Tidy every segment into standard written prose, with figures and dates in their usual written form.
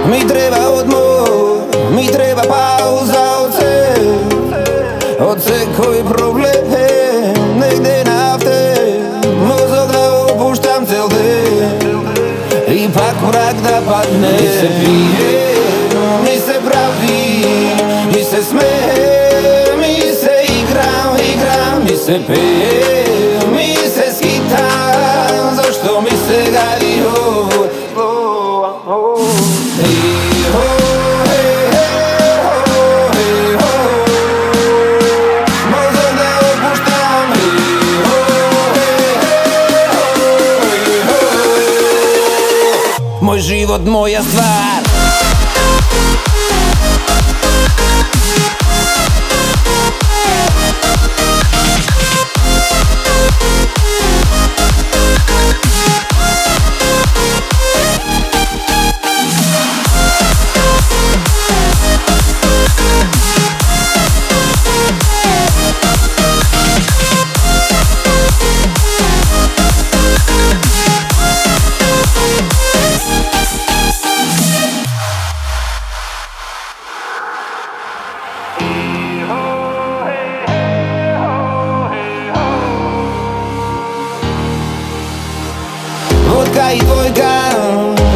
Mi treba odmor, mi treba pauza od sve koji probleme negde nafte, mozak da opuštam cel den, ipak mrak da padne. Mi se pije, mi se pravi, mi se smeje, mi se igram, mi se peje, mi se skitam, zašto mi se gadi ovo. Moj život, moja stvar. Vodka i dvojka,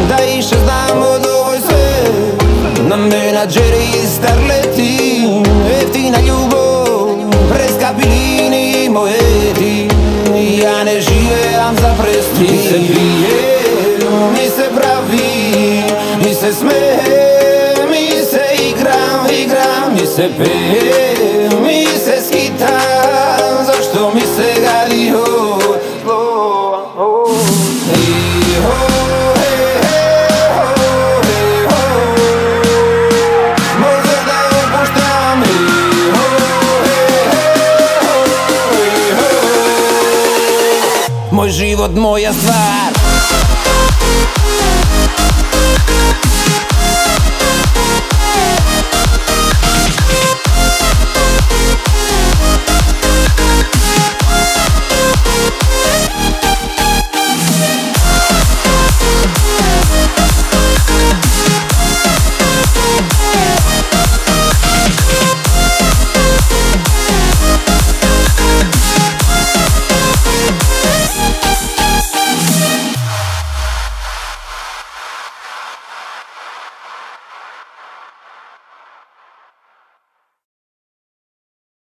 da iše znam od ovoj sve. Na menadžeri i starleti, jeftina ljubav, preskapilini moje ti. Ja ne živeam za presti. Mi se pije, mi se pravi, mi se smeje, mi se igram, mi se peje, mi se skitam, zašto mi se gadi ovo. Moj život, moja stvar.